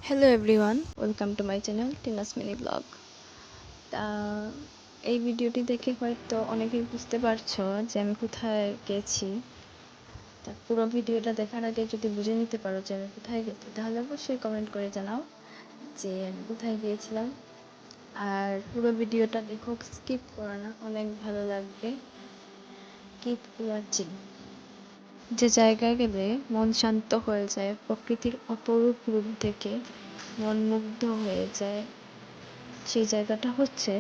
Hello everyone, welcome to my channel Tina's mini blog. তা এই ভিডিওটি দেখে হয়তো অনেকেই বুঝতে পারছো যে আমি কোথায় গেছি। তা পুরো ভিডিওটা দেখার আগে যদি বুঝে নিতে পারো যে আমি কোথায় গেছি, তাহলে অবশ্যই কমেন্ট করে জানাও যে আমি কোথায় গিয়েছিলাম। আর পুরো ভিডিওটা দেখো, স্কিপ করো না, অনেক ভালো লাগবে। Keep watching. যে জায়গায় গেলে মন শান্ত হয়ে যায়, প্রকৃতির অপরূপ রূপ দেখে মন মুগ্ধ হয়ে যায়, সেই জায়গাটা হচ্ছে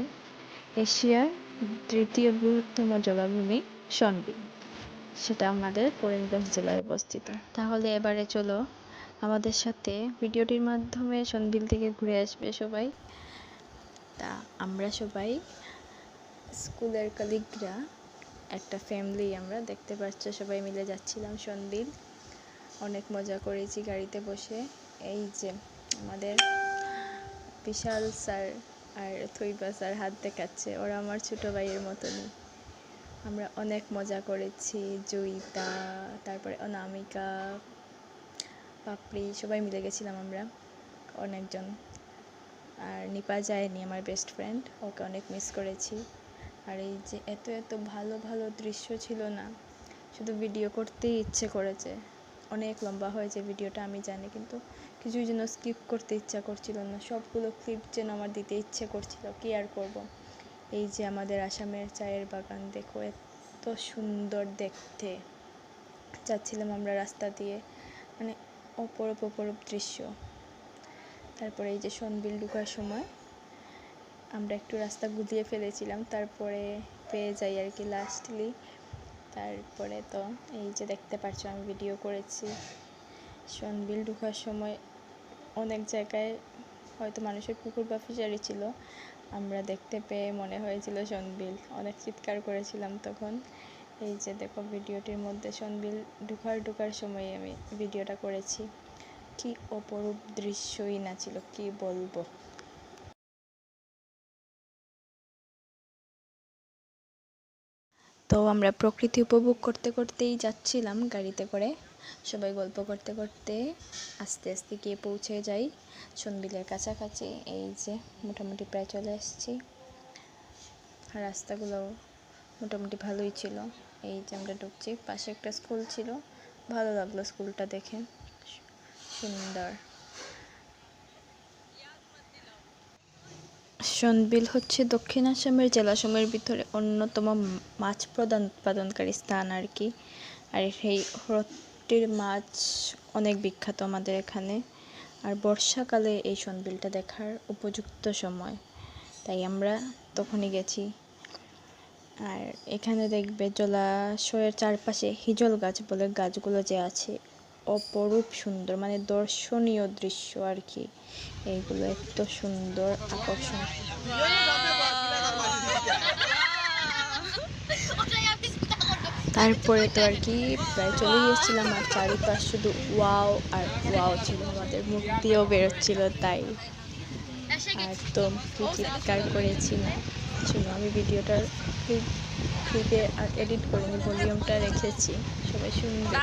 এশিয়ার তৃতীয় বৃহত্তম জলাভূমি সন্দ্বীপ। সেটা আমাদের করিমগঞ্জ জেলায় অবস্থিত। তাহলে এবারে চলো আমাদের সাথে ভিডিওটির মাধ্যমে সন্দ্বীপ থেকে ঘুরে আসবে সবাই। তা আমরা সবাই স্কুলের কলিগরা, একটা ফ্যামিলি, আমরা দেখতে পাচ্ছ সবাই মিলে যাচ্ছিলাম সন্দ্বীপ। অনেক মজা করেছি গাড়িতে বসে। এই যে আমাদের বিশাল স্যার আর থইবা স্যার হাত দেখাচ্ছে, ওরা আমার ছোটো ভাইয়ের মতনই। আমরা অনেক মজা করেছি, জয়িতা, তারপরে অনামিকা, পাপড়ি, সবাই মিলে গেছিলাম আমরা অনেকজন। আর নিপা যায়নি, আমার বেস্ট ফ্রেন্ড, ওকে অনেক মিস করেছি। আর এই যে এত এত ভালো ভালো দৃশ্য ছিল না, শুধু ভিডিও করতেই ইচ্ছে করেছে। অনেক লম্বা হয়েছে ভিডিওটা আমি জানি, কিন্তু কিছুই যেন স্কিপ করতে ইচ্ছা করছিল না। সবগুলো ক্লিপ যেন আমার দিতে ইচ্ছে করছিল, কি আর করব। এই যে আমাদের আসামের চায়ের বাগান দেখো, এত সুন্দর দেখতে। যাচ্ছিলাম আমরা রাস্তা দিয়ে, মানে অপরূপ অপরূপ দৃশ্য। তারপরে এই যে সন্দ্বীপ ঢোকার সময় আমরা একটু রাস্তা গুলিয়ে ফেলেছিলাম, তারপরে পেয়ে যাই আর কি লাস্টলি। তারপরে তো এই যে দেখতে পাচ্ছ আমি ভিডিও করেছি। সন্দ্বীপ ঢোকার সময় অনেক জায়গায় হয়তো মানুষের পুকুর বা ফিশারি ছিল, আমরা দেখতে পেয়ে মনে হয়েছিল সন্দ্বীপ, অনেক চিৎকার করেছিলাম তখন। এই যে দেখো ভিডিওটির মধ্যে সন্দ্বীপ ঢোকার সময় আমি ভিডিওটা করেছি। কি অপরূপ দৃশ্যই না ছিল, কি বলবো। তো আমরা প্রকৃতি উপভোগ করতে করতেই যাচ্ছিলাম গাড়িতে করে, সবাই গল্প করতে করতে আস্তে আস্তে গিয়ে পৌঁছে যাই সন্দ্বীপের কাছাকাছি। এই যে মোটামুটি প্রায় চলে এসেছি। রাস্তাগুলো মোটামুটি ভালোই ছিল। এই যে আমরা ঢুকছি, পাশে একটা স্কুল ছিল, ভালো লাগলো স্কুলটা দেখে, সুন্দর। সন্দ্বীপ হচ্ছে দক্ষিণ আসামের জেলাসমূহের ভিতরে অন্যতম মাছ প্রধান উৎপাদনকারী স্থান আর কি। আর সেই হ্রদটির মাছ অনেক বিখ্যাত আমাদের এখানে। আর বর্ষাকালে এই সন্দ্বীপটা দেখার উপযুক্ত সময়, তাই আমরা তখনই গেছি। আর এখানে দেখবে জলাশয়ের চারপাশে হিজল গাছ বলে গাছগুলো যে আছে, অপরূপ সুন্দর, মানে দর্শনীয় দৃশ্য আর কি। এইগুলো এত সুন্দর, আকর্ষণ। তারপরে তো আর কি প্রায় চলে গিয়েছিলাম, আর চারিপাশ শুধু ওয়াও আর ওয়াও ছিল, আমাদের মুখ দিয়েও বেরোচ্ছিল তাই। আর তো কি চিৎকার করেছি না, শুনো আমি ভিডিওটার ক্লিপে আর এডিট করিনি, ভলিউমটা রেখেছি, সবাই শুনবে।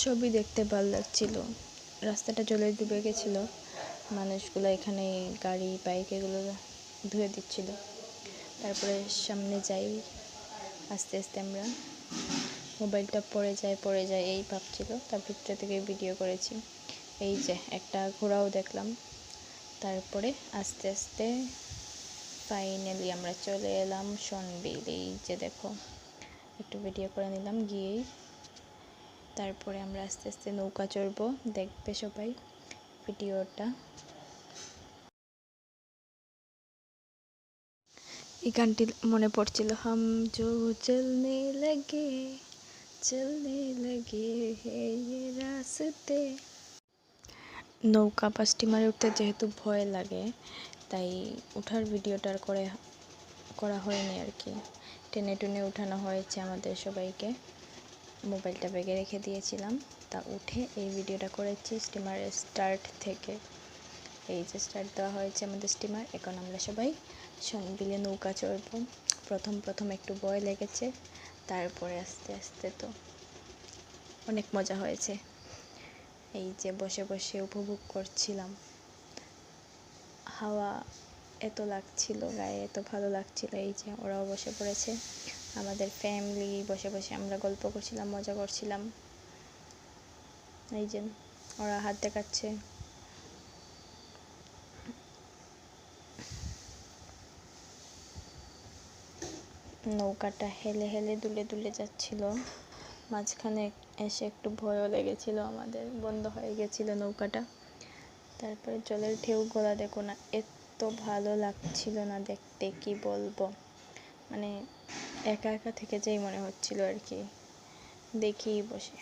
সবই দেখতে ভালো লাগছিল। রাস্তাটা জলে ডুবে গেছিল, মানুষগুলো এখানে গাড়ি বাইক এগুলো ধুয়ে দিচ্ছিল। তারপরে সামনে যাই, আস্তে আস্তে আমরা মোবাইলটা পড়ে যায় এই ভাবছিল, তার ভিতরে থেকে ভিডিও করেছি। এই যে একটা ঘোড়াও দেখলাম। তারপরে আস্তে আস্তে ফাইনালি আমরা চলে এলাম সন্দ্বীপ। এই যে দেখো একটু ভিডিও করে নিলাম গিয়েই। তারপরে আমরা আস্তে আস্তে নৌকা চড়বো, দেখবে সবাই ভিডিওটা। এই গানটি মনে পড়ছিল, হাম জো চলনে লগে হে ইয়ে রাস্তে। নৌকা বা স্টিমারে উঠতে যেহেতু ভয় লাগে, তাই ওঠার ভিডিওটার করা হয়নি আর কি। টেনে টুনে উঠানো হয়েছে আমাদের সবাইকে। মোবাইলটা ব্যাগে রেখে দিয়েছিলাম, তা উঠে এই ভিডিওটা করেছি স্টিমারের স্টার্ট থেকে। এই যে স্টার্ট দেওয়া হয়েছে আমাদের স্টিমার। এখন আমরা সবাই সন্বিলে নৌকা চড়ব। প্রথম একটু ভয় লেগেছে, তারপরে আস্তে আস্তে তো অনেক মজা হয়েছে। এই যে বসে বসে উপভোগ করছিলাম, হাওয়া এত লাগছিল গায়ে, এত ভালো লাগছিল। এই যে ওরাও বসে পড়েছে, আমাদের ফ্যামিলি বসে বসে আমরা গল্প করছিলাম, মজা করছিলাম। এই যে ওরা হাত দেখাচ্ছে। নৌকাটা হেলে হেলে দুলে দুলে যাচ্ছিল। মাঝখানে এসে একটু ভয়ও লেগেছিল আমাদের, বন্ধ হয়ে গেছিল নৌকাটা। তারপরে জলের ঢেউ গলা দেখো না, এত ভালো লাগছিল না দেখতে, কি বলবো। মানে একা একা থেকে যেই মনে হচ্ছিল আর কি, দেখি বসে।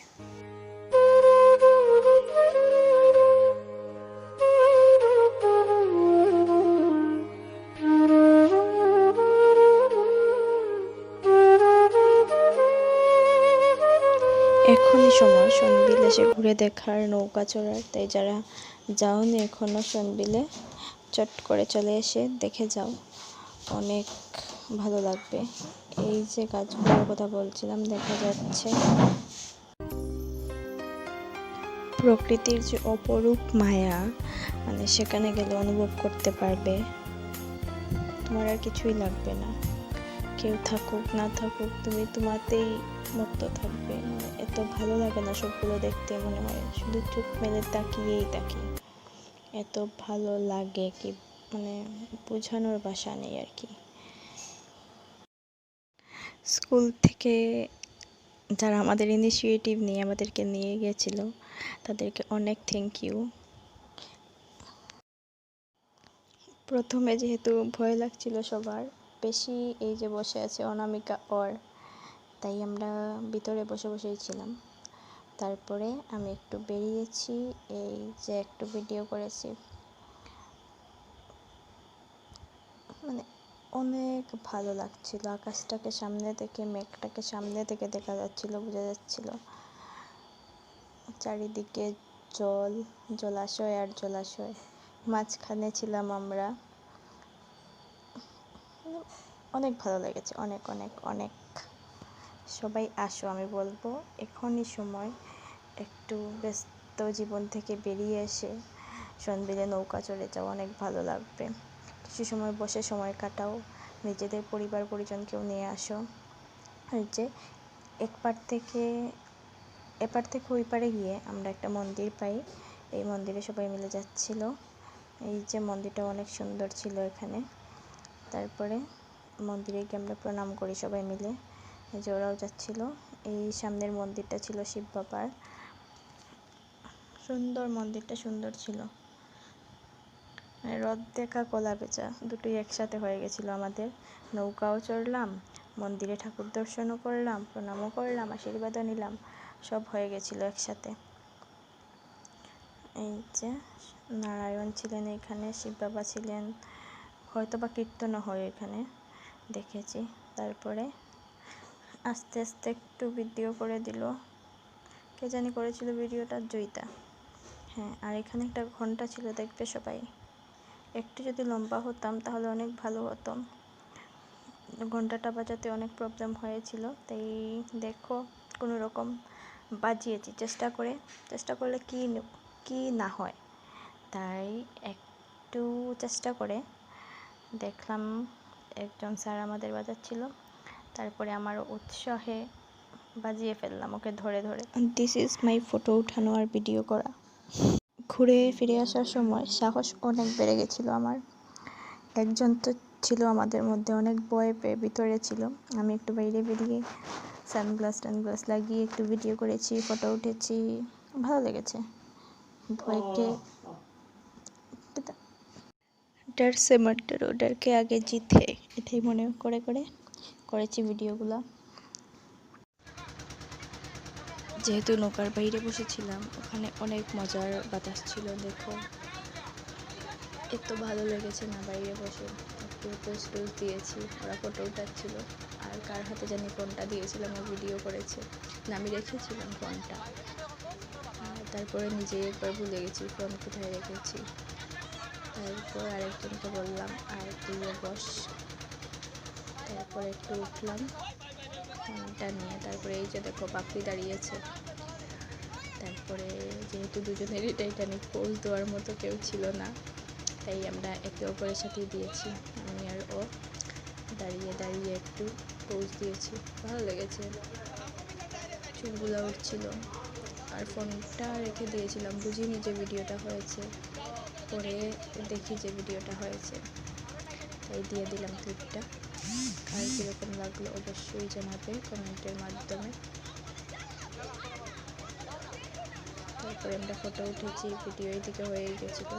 এখনই সময় সন্বিল এসে ঘুরে দেখার, নৌকা চড়ার। তাই যারা যাওনি এখনো সন্বিলে, চট করে চলে এসে দেখে যাও, অনেক ভালো লাগবে। এই যে গাছগুলোর কথা বলছিলাম, দেখা যাচ্ছে প্রকৃতির যে অপরূপ মায়া, মানে সেখানে গেলে অনুভব করতে পারবে, তোমার আর কিছুই লাগবে না। কেউ থাকুক না থাকুক, তুমি তোমাতেই মত্ত থাকবে। মানে এত ভালো লাগে না সবগুলো দেখতে, মনে হয় শুধু চোখ মেলে তাকিয়েই থাকি, এত ভালো লাগে কি মানে বোঝানোর ভাষা নেই আর কি। স্কুল থেকে যারা আমাদের ইনিশিয়েটিভ নিয়ে আমাদেরকে নিয়ে গিয়েছিল, তাদেরকে অনেক থ্যাংক ইউ। প্রথমে যেহেতু ভয় লাগছিল সবার বেশি, এই যে বসে আছে অনামিকা তাই আমরা ভিতরে বসে বসেই ছিলাম। তারপরে আমি একটু বেরিয়েছি, এই যে একটু ভিডিও করেছি। মানে অনেক ভালো লাগছিল, আকাশটাকে সামনে থেকে, মেঘটাকে সামনে থেকে দেখা যাচ্ছিল, বোঝা যাচ্ছিল। চারিদিকে জলাশয় আর জলাশয়, মাঝখানে ছিলাম আমরা। অনেক ভালো লেগেছে, অনেক অনেক অনেক। সবাই আসো, আমি বলবো এখনই সময়, একটু ব্যস্ত জীবন থেকে বেরিয়ে এসে সন্বিলে নৌকা চড়ে যাও, অনেক ভালো লাগবে। কিছু সময় বসে সময় কাটাও, নিজেদের পরিবার পরিজনকেও নিয়ে আসো। আর যে এপার থেকে ওই পারে গিয়ে আমরা একটা মন্দির পাই, এই মন্দিরে সবাই মিলে যাচ্ছিল। এই যে মন্দিরটা অনেক সুন্দর ছিল এখানে। তারপরে মন্দিরে গিয়ে আমরা প্রণাম করি সবাই মিলে। এই যে ওরাও যাচ্ছিল। এই সামনের মন্দিরটা ছিল শিব বাবার, সুন্দর, মন্দিরটা সুন্দর ছিল। রথ দেখা কলা বেচা দুটোই একসাথে হয়ে গেছিলো আমাদের। নৌকাও চড়লাম, মন্দিরে ঠাকুর দর্শনও করলাম, প্রণামও করলাম, আশীর্বাদও নিলাম, সব হয়ে গেছিলো একসাথে। এই যে নারায়ণ ছিলেন এখানে, শিব বাবা ছিলেন, হয়তো বা কীর্তনও হয় এখানে, দেখেছি। তারপরে আস্তে আস্তে একটু ভিডিও করে দিল, কে জানি করেছিল ভিডিওটা, জয়িতা। হ্যাঁ, আর এখানে একটা ঘন্টা ছিল, দেখবে সবাই। একটু যদি লম্বা হতাম তাহলে অনেক ভালো হতো, ঘন্টাটা বাজাতে অনেক প্রবলেম হয়েছিল। তাই দেখো কোনো রকম বাজিয়েছি, চেষ্টা করলে কি না হয়, তাই একটু চেষ্টা করে দেখলাম একজন স্যার আমাদের বাজাচ্ছিল। তারপরে আমার উৎসাহে বাজিয়ে ফেললাম ওকে ধরে ধরে। দিস ইজ মাই ফটো উঠানো আর ভিডিও করা। ঘুরে ফিরে আসার সময় সাহস অনেক বেড়ে গেছিলো আমার। একজন তো ছিল আমাদের মধ্যে অনেক ভয় পেয়ে ভিতরে ছিল, আমি একটু বাইরে বেরিয়ে সানগ্লাস লাগিয়ে একটু ভিডিও করেছি, ফটো উঠেছি, ভালো লেগেছে। ভয়কে ডর সে মত ডরো, ডর কে আগে জিত হে, এটাই মনে করে করেছি ভিডিওগুলো। যেহেতু নৌকার বাইরে বসেছিলাম, ওখানে অনেক মজার বাতাস ছিল। দেখো এত ভালো লেগেছে না বাইরে বসে, একটু পোজ দিয়েছি, ওরা ফটো উঠাচ্ছিল। আর কার হাতে জানি ফোনটা দিয়েছিলাম, ও ভিডিও করেছে না, আমি রেখেছিলাম ফোনটা। তারপরে নিজে একবার ভুলে গেছি ফোন কোথায় রেখেছি। তারপর আরেকজনকে বললাম আর তুইও বস। তারপরে একটু উঠলাম ফোনটা নিয়ে। তারপরে এই যে দেখো পাপড়ি দাঁড়িয়েছে। তারপরে যেহেতু দুজনেরই টাইটানিক পোজ দেওয়ার মতো কেউ ছিল না, তাই আমরা একে অপরের সাথেই দিয়েছি। আমি আর ও দাঁড়িয়ে দাঁড়িয়ে একটু পোজ দিয়েছি, ভালো লেগেছে। চুলগুলো উঠছিল আর ফোনটা রেখে দিয়েছিলাম, বুঝিনি যে ভিডিওটা হয়েছে। পরে দেখি যে ভিডিওটা হয়েছে, তাই দিয়ে দিলাম ক্লিপটা। আর কীরকম লাগলো অবশ্যই জানাবে কমেন্টের মাধ্যমে। তারপরে আমরা ফটো উঠেছি, ভিডিও এদিকে হয়ে গেছিলো।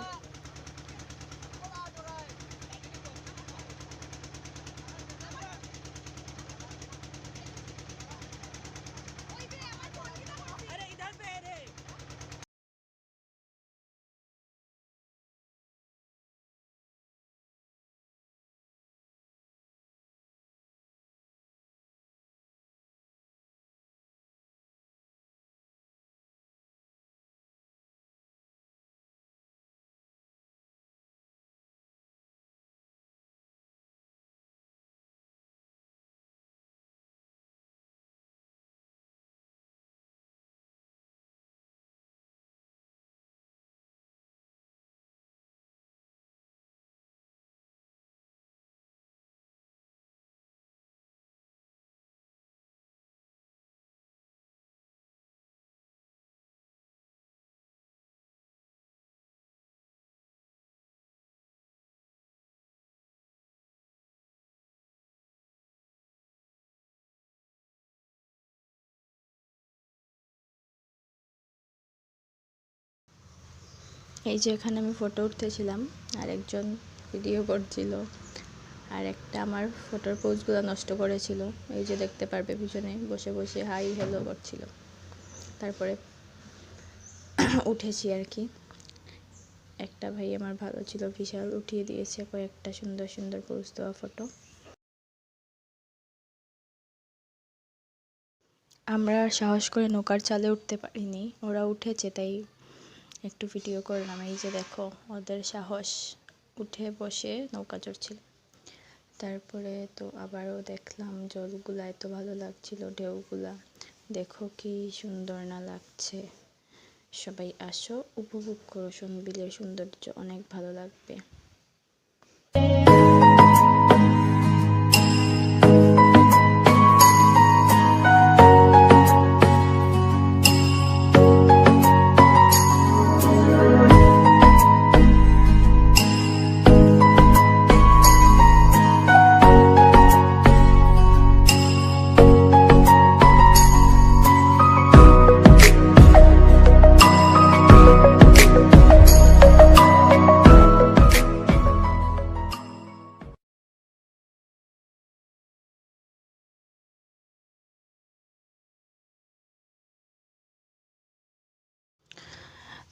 এই যে এখানে আমি ফটো উঠতেছিলাম, আর একজন ভিডিও করছিল, আর একটা আমার ফটোর পোজগুলো নষ্ট করেছিল। এই যে দেখতে পারবে পিছনে বসে বসে হাই হ্যালো করছিল। তারপরে উঠেছি আর কি। একটা ভাই আমার ভালো ছিল, বিশাল উঠিয়ে দিয়েছে কয়েকটা সুন্দর সুন্দর পোজ দেওয়া ফটো। আমরা সাহস করে নৌকার চালে উঠতে পারিনি, ওরা উঠেছে তাই একটু ভিডিও করলাম। এই যে দেখো ওদের সাহস, উঠে বসে নৌকা চড়ছিল। তারপরে তো আবারও দেখলাম জলগুলা এত ভালো লাগছিল, ঢেউগুলা দেখো কি সুন্দর না লাগছে। সবাই আসো, উপভোগ করো সন্দ্বীপের সৌন্দর্য, অনেক ভালো লাগবে।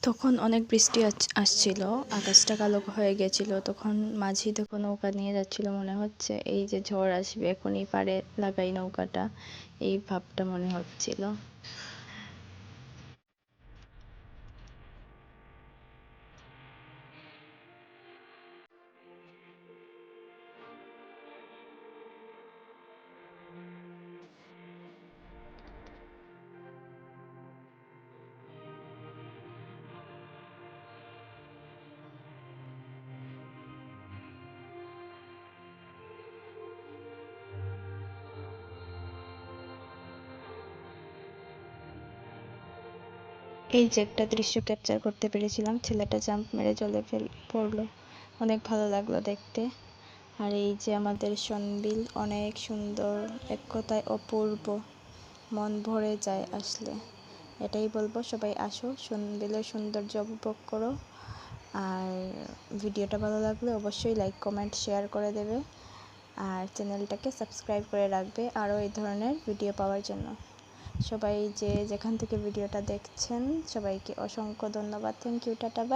তখন অনেক বৃষ্টি আসছিল, আকাশটা কালো হয়ে গেছিল। তখন মাঝি দেখো নৌকা নিয়ে যাচ্ছিল, মনে হচ্ছে এই যে ঝড় আসবে এখনই পাড়ে লাগাই নৌকাটা, এই ভাবটা মনে হচ্ছিল। এই যে একটা দৃশ্য ক্যাপচার করতে পেরেছিলাম, ছেলেটা জাম্প মেরে জলে পড়লো, অনেক ভালো লাগলো দেখতে। আর এই যে আমাদের সন্দ্বীপ অনেক সুন্দর, এক কথায় অপূর্ব, মন ভরে যায় আসলে। এটাই বলবো, সবাই আসো, সন্দ্বীপের সৌন্দর্য উপভোগ করো। আর ভিডিওটা ভালো লাগলে অবশ্যই লাইক কমেন্ট শেয়ার করে দেবে, আর চ্যানেলটাকে সাবস্ক্রাইব করে রাখবে আরও এই ধরনের ভিডিও পাওয়ার জন্য। সবাই যে যেখান থেকে ভিডিওটা দেখছেন সবাইকে অসংখ্য ধন্যবাদ। Thank you, tata, by.